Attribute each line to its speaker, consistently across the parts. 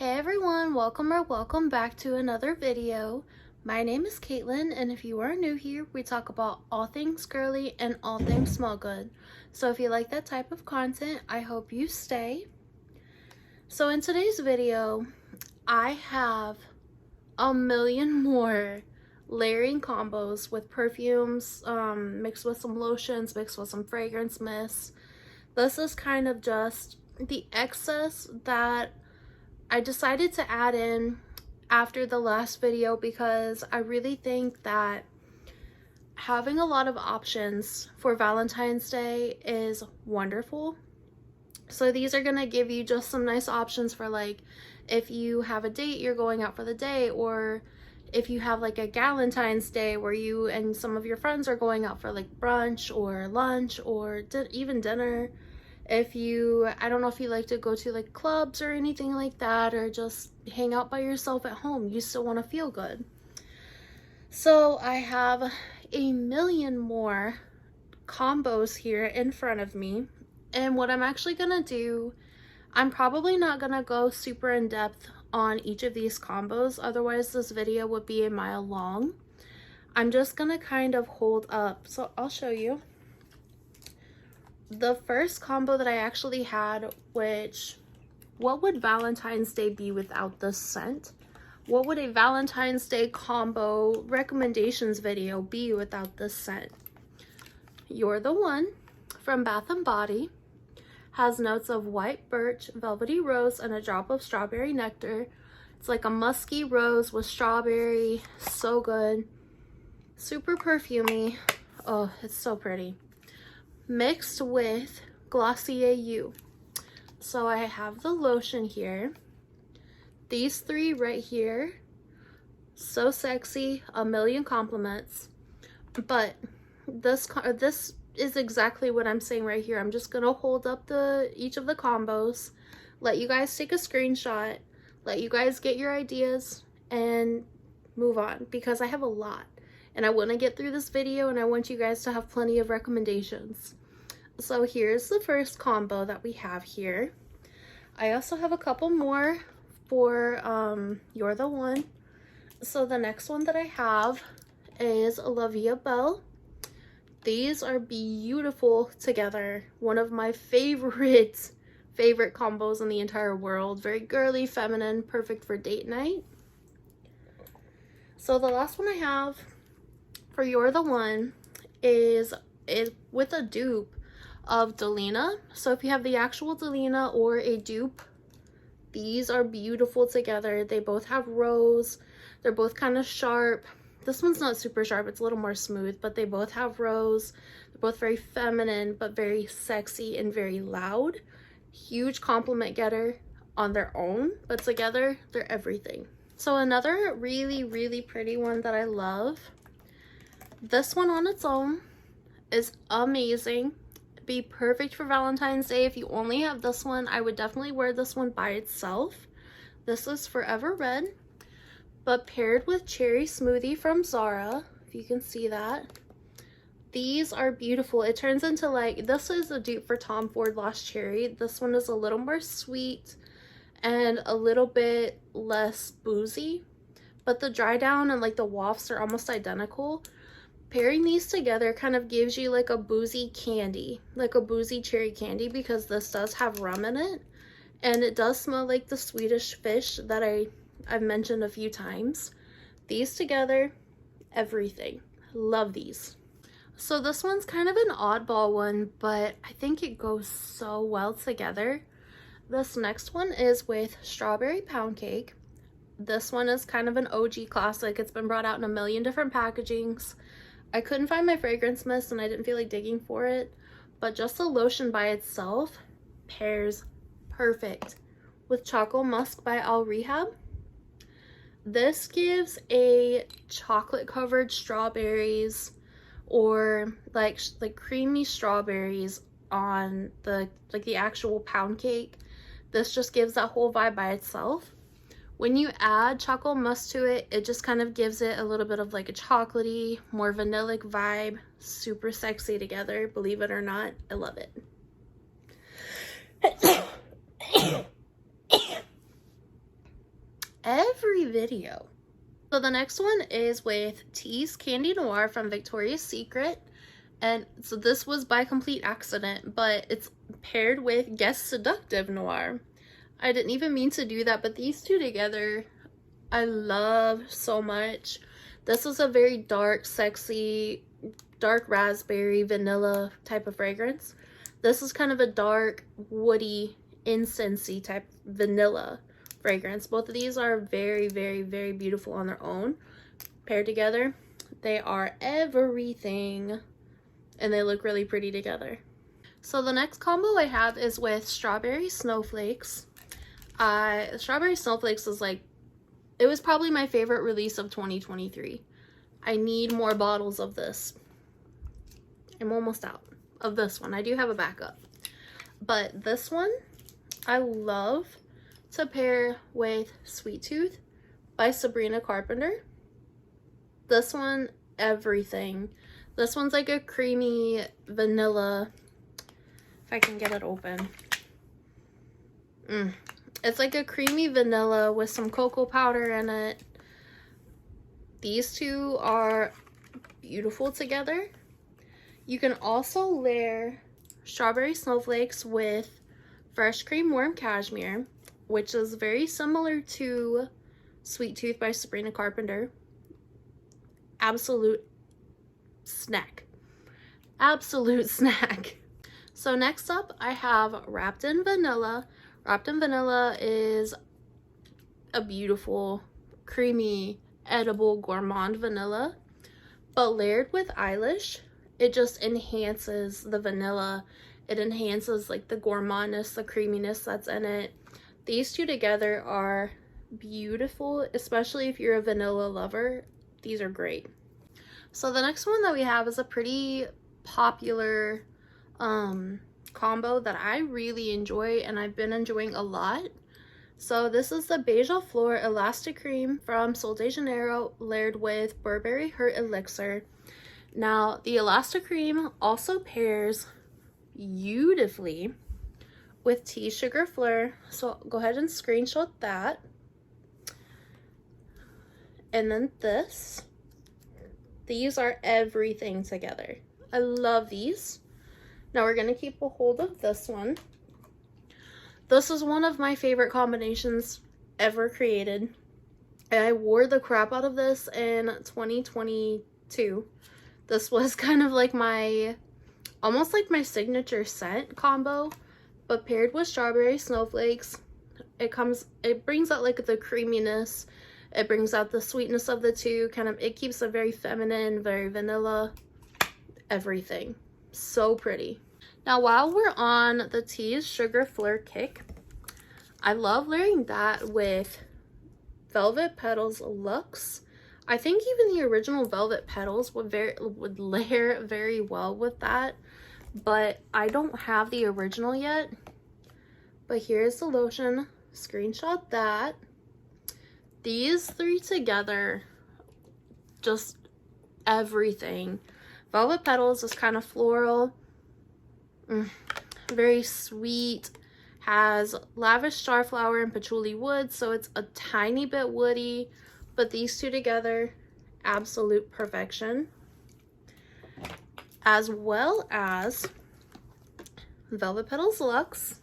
Speaker 1: Hey everyone, welcome or welcome back to another video. My name is Caitlin, and if you are new here, we talk about all things girly and all things smell good. So if you like that type of content, I hope you stay. So in today's video, I have a million more layering combos with perfumes, mixed with some lotions, mixed with some fragrance mists. This is kind of just the excess that I decided to add in after the last video because I really think that having a lot of options for Valentine's Day is wonderful. So these are gonna give you just some nice options for, like, if you have a date, you're going out for the day, or if you have like a Galentine's Day where you and some of your friends are going out for like brunch or lunch or even dinner. If you, I don't know if you like to go to like clubs or anything like that, or just hang out by yourself at home, you still want to feel good. So I have a million more combos here in front of me. And what I'm actually gonna do, I'm probably not gonna go super in depth on each of these combos, otherwise this video would be a mile long. I'm just gonna kind of hold up, so I'll show you. The first combo that I actually had, which, what would Valentine's Day be without this scent? What would a Valentine's Day combo recommendations video be without this scent? You're the One from Bath & Body. Has notes of white birch, velvety rose, and a drop of strawberry nectar. It's like a musky rose with strawberry. So good. Super perfumey. Oh, it's so pretty. Mixed with Glossier You. So I have the lotion here. These three right here. So sexy. A million compliments. But this is exactly what I'm saying right here. I'm just gonna hold up each of the combos, let you guys take a screenshot, let you guys get your ideas, and move on, because I have a lot and I want to get through this video and I want you guys to have plenty of recommendations. So here's the first combo that we have here. I also have a couple more for You're the One. So the next one that I have is La Vie Belle. These are beautiful together. One of my favorite combos in the entire world. Very girly, feminine, perfect for date night. So the last one I have for You're the One is with a dupe of Delina. So if you have the actual Delina or a dupe, these are beautiful together. They both have rose. They're both kind of sharp. This one's not super sharp, it's a little more smooth, but they both have rose. They're both very feminine, but very sexy and very loud. Huge compliment getter on their own, but together, they're everything. So another really, really pretty one that I love. This one on its own is amazing. Be perfect for Valentine's Day. If you only have this one, I would definitely wear this one by itself. This is Forever Red, but paired with Cherry Smoothie from Zara, if you can see that. These are beautiful. It turns into, like, this is a dupe for Tom Ford Lost Cherry. This one is a little more sweet and a little bit less boozy, but the dry down and like the wafts are almost identical. Pairing these together kind of gives you like a boozy candy, like a boozy cherry candy, because this does have rum in it and it does smell like the Swedish fish that I've mentioned a few times. These together, everything. Love these. So this one's kind of an oddball one, but I think it goes so well together. This next one is with Strawberry Pound Cake. This one is kind of an OG classic. It's been brought out in a million different packagings. I couldn't find my fragrance mist and I didn't feel like digging for it, but just the lotion by itself pairs perfect with Choco Musk by Al Rehab. This gives a chocolate covered strawberries, or like creamy strawberries on the actual pound cake. This just gives that whole vibe by itself. When you add Choco Musk to it, it just kind of gives it a little bit of like a chocolatey, more vanillic vibe. Super sexy together, believe it or not. I love it. every video. So the next one is with Tease Candy Noir from Victoria's Secret. And so this was by complete accident, but it's paired with Guess Seductive Noir. I didn't even mean to do that, but these two together, I love so much. This is a very dark, sexy, dark raspberry, vanilla type of fragrance. This is kind of a dark, woody, incensey type vanilla fragrance. Both of these are very, very, very beautiful on their own. Paired together, they are everything, and they look really pretty together. So the next combo I have is with Strawberry Snowflakes. Strawberry Snowflakes is like, it was probably my favorite release of 2023. I need more bottles of this. I'm almost out of this one. I do have a backup. But this one, I love to pair with Sweet Tooth by Sabrina Carpenter. This one, everything. This one's like a creamy vanilla. If I can get it open. It's like a creamy vanilla with some cocoa powder in it. These two are beautiful together. You can also layer Strawberry Snowflakes with Fresh Cream Warm Cashmere, which is very similar to Sweet Tooth by Sabrina Carpenter. Absolute snack. Absolute snack. So next up, I have Wrapped in Vanilla. Wrapped in Vanilla is a beautiful, creamy, edible gourmand vanilla, but layered with Eilish. It just enhances the vanilla. It enhances like the gourmandness, the creaminess that's in it. These two together are beautiful, especially if you're a vanilla lover. These are great. So the next one that we have is a pretty popular combo that I really enjoy and I've been enjoying a lot. So this is the Beija Flor Elastic Cream from Sol de Janeiro layered with Burberry Hurt Elixir. Now the Elastic Cream also pairs beautifully with Tease Sugar Fleur. So go ahead and screenshot that. And then this. These are everything together. I love these. Now we're going to keep a hold of this one. This is one of my favorite combinations ever created. And I wore the crap out of this in 2022. This was kind of like my, almost like my signature scent combo, but paired with Strawberry Snowflakes. It brings out like the creaminess. It brings out the sweetness of the two. It keeps it very feminine, very vanilla, everything. So pretty. Now while we're on the Tease Sugar Fleur kick, I love layering that with Velvet Petals Luxe. I think even the original Velvet Petals would layer very well with that, but I don't have the original yet. But here's the lotion. Screenshot that. These three together, just everything. Velvet Petals is kind of floral, very sweet, has lavish starflower and patchouli wood, so it's a tiny bit woody, but these two together, absolute perfection. As well as Velvet Petals Luxe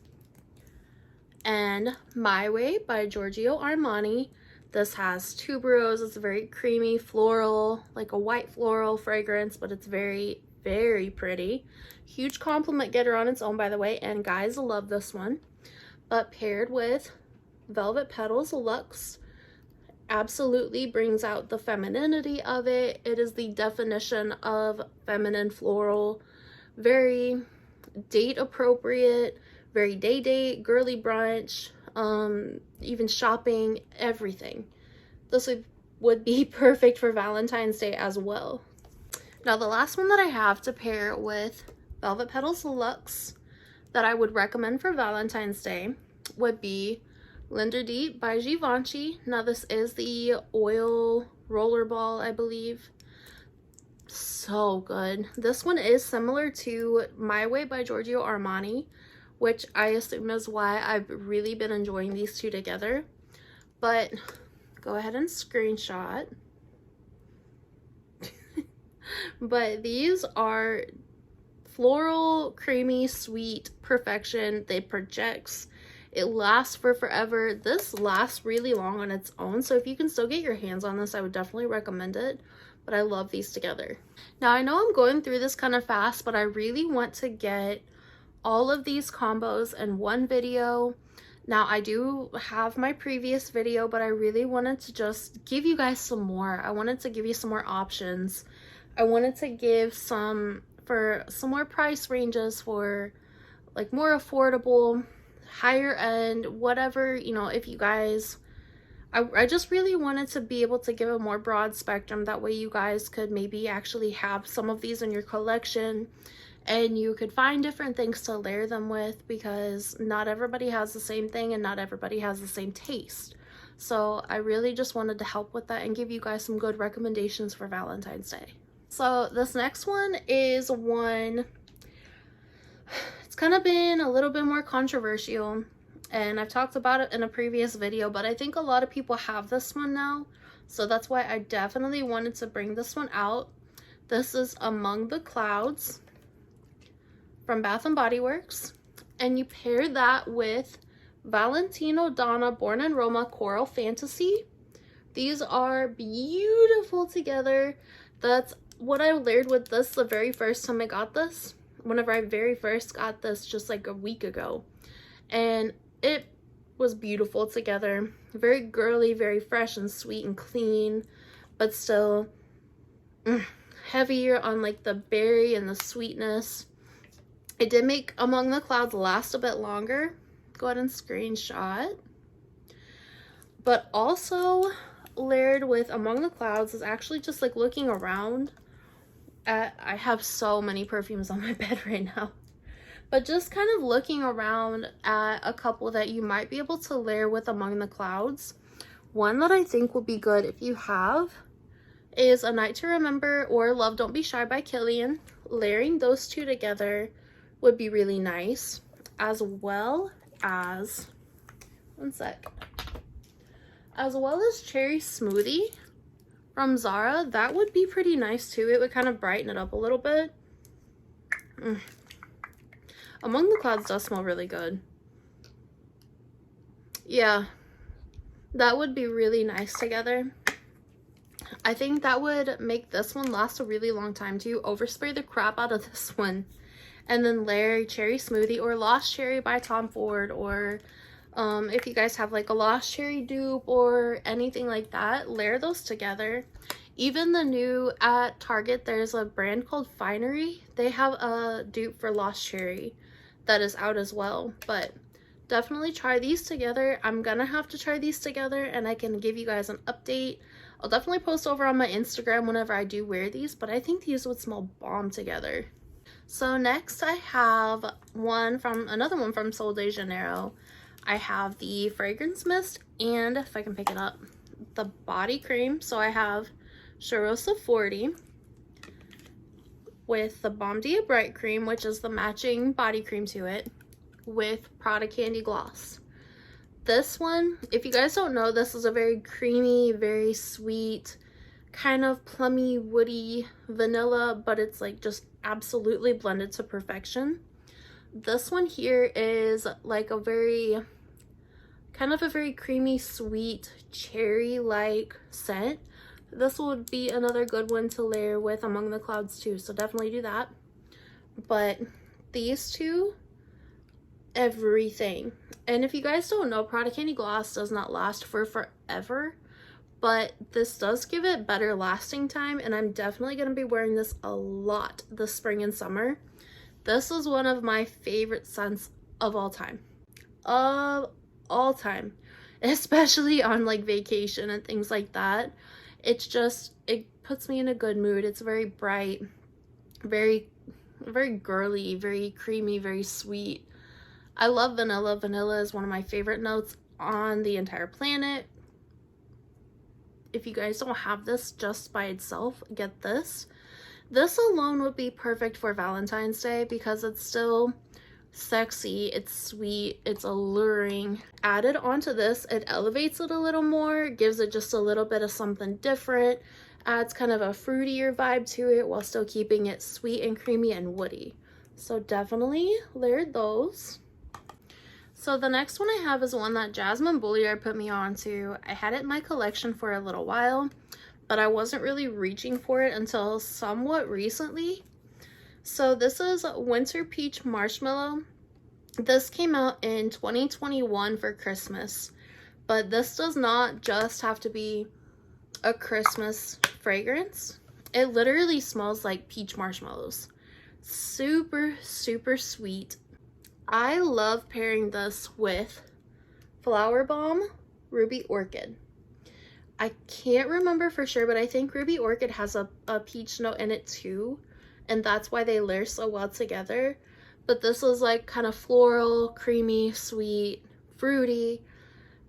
Speaker 1: and My Way by Giorgio Armani. This has tuberose. It's very creamy, floral, like a white floral fragrance, but it's very, very pretty. Huge compliment getter on its own, by the way, and guys love this one. But paired with Velvet Petals Luxe, absolutely brings out the femininity of it. It is the definition of feminine floral. Very date appropriate, very day date, girly brunch, even shopping, everything. This would be perfect for Valentine's Day as well. Now the last one that I have to pair with Velvet Petals Luxe that I would recommend for Valentine's Day would be Linda Deep by Givenchy. Now this is the oil rollerball, I believe. So good. This one is similar to My Way by Giorgio Armani, which I assume is why I've really been enjoying these two together. But go ahead and screenshot. But these are floral, creamy, sweet perfection. They projects. It lasts for forever. This lasts really long on its own, so if you can still get your hands on this, I would definitely recommend it. But I love these together. Now, I know I'm going through this kind of fast, but I really want to get all of these combos in one video. Now, I do have my previous video, but I really wanted to just give you guys some more. I wanted to give you some more options. I wanted to give some more price ranges for like more affordable, higher end, whatever, you know, if you guys, I just really wanted to be able to give a more broad spectrum. That way you guys could maybe actually have some of these in your collection and you could find different things to layer them with, because not everybody has the same thing and not everybody has the same taste. So I really just wanted to help with that and give you guys some good recommendations for Valentine's Day. So this next one is one, it's kind of been a little bit more controversial, and I've talked about it in a previous video, but I think a lot of people have this one now. So that's why I definitely wanted to bring this one out. This is Among the Clouds from Bath & Body Works. And you pair that with Valentino Donna Born in Roma Coral Fantasy. These are beautiful together. That's what I layered with this the very first time I got this. Whenever I very first got this just like a week ago. And it was beautiful together. Very girly, very fresh and sweet and clean, but still heavier on like the berry and the sweetness. It did make Among the Clouds last a bit longer. Go ahead and screenshot. But also layered with Among the Clouds is actually just like looking around at, I have so many perfumes on my bed right now. But just kind of looking around at a couple that you might be able to layer with Among the Clouds. One that I think would be good if you have is A Night to Remember or Love Don't Be Shy by Killian. Layering those two together would be really nice. As well as, one sec. As well as Cherry Smoothie from Zara. That would be pretty nice too. It would kind of brighten it up a little bit. Among the Clouds does smell really good. Yeah, that would be really nice together. I think that would make this one last a really long time too. Overspray the crap out of this one. And then layer Cherry Smoothie or Lost Cherry by Tom Ford, or if you guys have like a Lost Cherry dupe or anything like that, layer those together. Even the new at Target, there's a brand called Finery. They have a dupe for Lost Cherry that is out as well, but definitely try these together. I'm gonna have to try these together and I can give you guys an update. I'll definitely post over on my Instagram whenever I do wear these, but I think these would smell bomb together. So next I have another one from Sol de Janeiro. I have the fragrance mist and, if I can pick it up, the body cream. So I have Charosa 40 with the Balm Dia Bright Cream, which is the matching body cream to it, with Prada Candy Gloss. This one, if you guys don't know, this is a very creamy, very sweet, kind of plummy, woody vanilla, but it's like just absolutely blended to perfection. This one here is like a very, kind of a very creamy, sweet, cherry-like scent. This would be another good one to layer with Among the Clouds too, so definitely do that. But these two, everything. And if you guys don't know, Prada Candy Gloss does not last for forever, but this does give it better lasting time, and I'm definitely going to be wearing this a lot this spring and summer. This is one of my favorite scents of all time. Of all time. Especially on like vacation and things like that. It's just, it puts me in a good mood. It's very bright, very girly, very creamy, very sweet. I love vanilla. Vanilla is one of my favorite notes on the entire planet. If you guys don't have this just by itself, get this. This alone would be perfect for Valentine's Day because it's still sexy, it's sweet, it's alluring. Added onto this, it elevates it a little more, gives it just a little bit of something different, adds kind of a fruitier vibe to it while still keeping it sweet and creamy and woody. So definitely layered those. So the next one I have is one that Jasmine Bulliard put me on to. I had it in my collection for a little while, but I wasn't really reaching for it until somewhat recently. So this is Winter Peach Marshmallow. This came out in 2021 for Christmas, but this does not just have to be a Christmas fragrance. It literally smells like peach marshmallows. Super, super sweet. I love pairing this with Flower Bomb Ruby Orchid. I can't remember for sure, but I think Ruby Orchid has a peach note in it too, and that's why they layer so well together. But this is like kind of floral, creamy, sweet, fruity.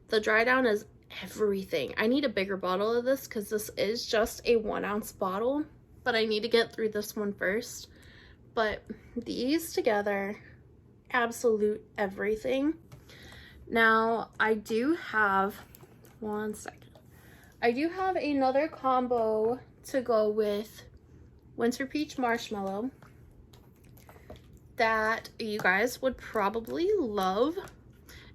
Speaker 1: The dry down is everything. I need a bigger bottle of this because this is just a 1 ounce bottle, but I need to get through this one first. But these together, absolute everything. Now I do have, one second, I do have another combo to go with Winter Peach Marshmallow that you guys would probably love,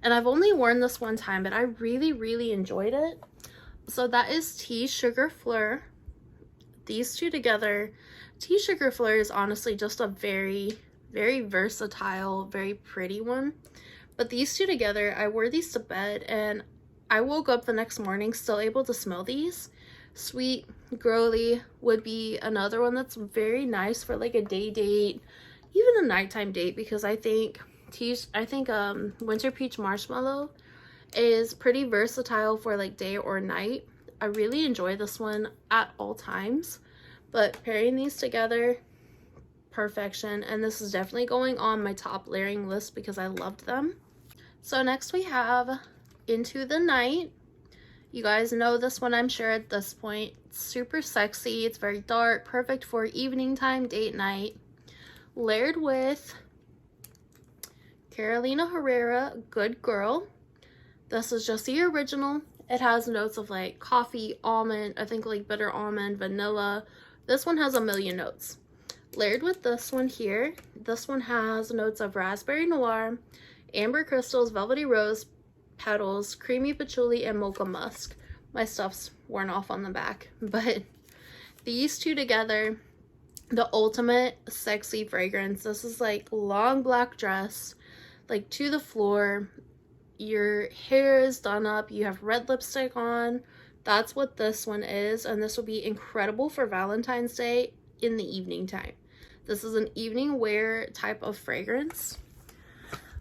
Speaker 1: and I've only worn this one time, but I really enjoyed it. So that is Tease Sugar Fleur. These two together, Tease Sugar Fleur is honestly just a very versatile, very pretty one. But these two together, I wore these to bed and I woke up the next morning still able to smell these. Sweet, girly would be another one that's very nice for like a day date, even a nighttime date, because I think Winter Peach Marshmallow is pretty versatile for like day or night. I really enjoy this one at all times, but pairing these together, perfection. And this is definitely going on my top layering list because I loved them. So next we have Into the Night. You guys know this one, I'm sure, at this point. It's super sexy, it's very dark, perfect for evening time, date night. Layered with Carolina Herrera Good Girl. This is just the original. It has notes of like coffee, almond, I think like bitter almond, vanilla. This one has a million notes. Layered with this one here. This one has notes of raspberry noir, amber crystals, velvety rose, petals, creamy patchouli, and mocha musk. My stuff's worn off on the back, but these two together, the ultimate sexy fragrance. This is like long black dress, like to the floor. Your hair is done up, you have red lipstick on. That's what this one is, and this will be incredible for Valentine's Day in the evening time. This is an evening wear type of fragrance.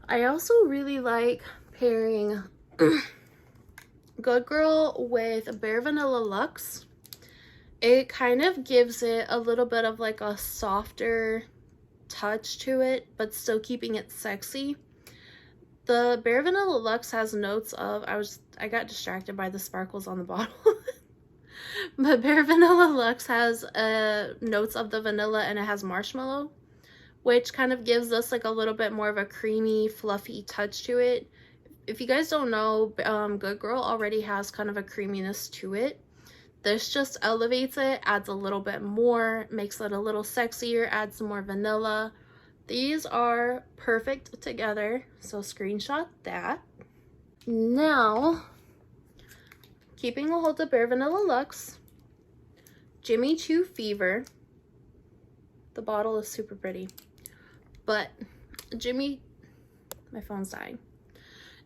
Speaker 1: I also really like pairing Good Girl with Bare Vanilla Luxe. It kind of gives it a little bit of like a softer touch to it, but still keeping it sexy. The Bare Vanilla Luxe has notes of, I got distracted by the sparkles on the bottle. But Bare Vanilla Luxe has notes of the vanilla, and it has marshmallow, which kind of gives us like a little bit more of a creamy, fluffy touch to it. If you guys don't know, Good Girl already has kind of a creaminess to it. This just elevates it, adds a little bit more, makes it a little sexier, adds some more vanilla. These are perfect together, so screenshot that. Now, keeping a hold of Bare Vanilla Luxe, Jimmy Choo Fever. The bottle is super pretty, but my phone's dying.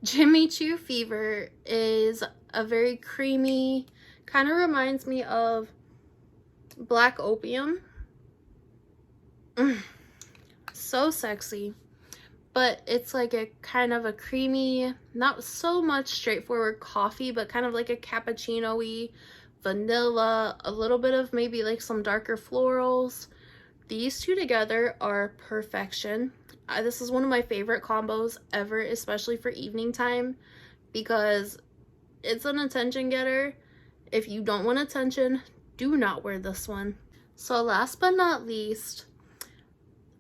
Speaker 1: Jimmy Choo Fever is a very creamy, kind of reminds me of Black Opium. So sexy, but it's like a kind of a creamy, not so much straightforward coffee, but kind of like a cappuccino-y, vanilla, a little bit of maybe like some darker florals. These two together are perfection. This is one of my favorite combos ever, especially for evening time, because it's an attention getter. If you don't want attention, do not wear this one. So last but not least,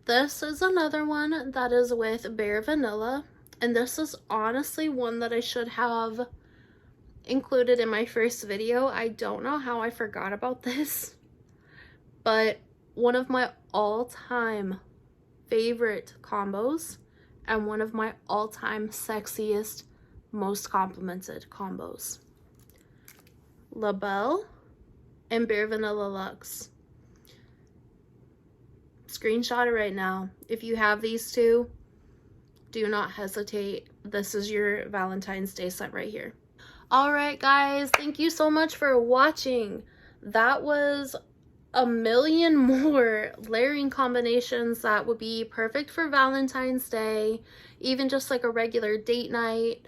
Speaker 1: This is another one that is with Bare Vanilla, and this is honestly one that I should have included in my first video. I don't know how I forgot about this, but one of my all-time favorite combos and one of my all-time sexiest, most complimented combos. La Belle and Bare Vanilla Luxe. Screenshot it right now. If you have these two, do not hesitate. This is your Valentine's Day scent right here. All right, guys, thank you so much for watching. That was a million more layering combinations that would be perfect for Valentine's Day, even just like a regular date night.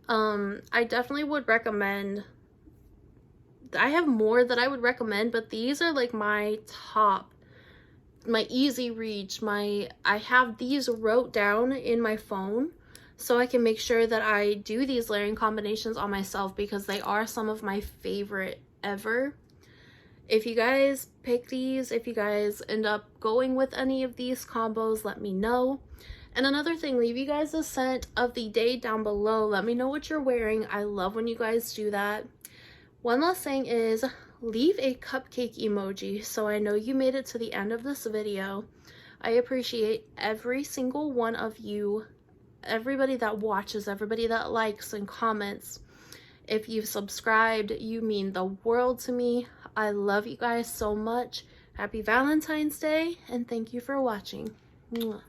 Speaker 1: I definitely would recommend. I have more that I would recommend, but these are like my top, my easy reach. I have these wrote down in my phone so I can make sure that I do these layering combinations on myself because they are some of my favorite ever. If you guys pick these, if you guys end up going with any of these combos, let me know. And another thing, leave you guys a scent of the day down below. Let me know what you're wearing. I love when you guys do that. One last thing is leave a cupcake emoji so I know you made it to the end of this video. I appreciate every single one of you, everybody that watches, everybody that likes and comments. If you've subscribed, you mean the world to me. I love you guys so much. Happy Valentine's Day, and thank you for watching. Mwah.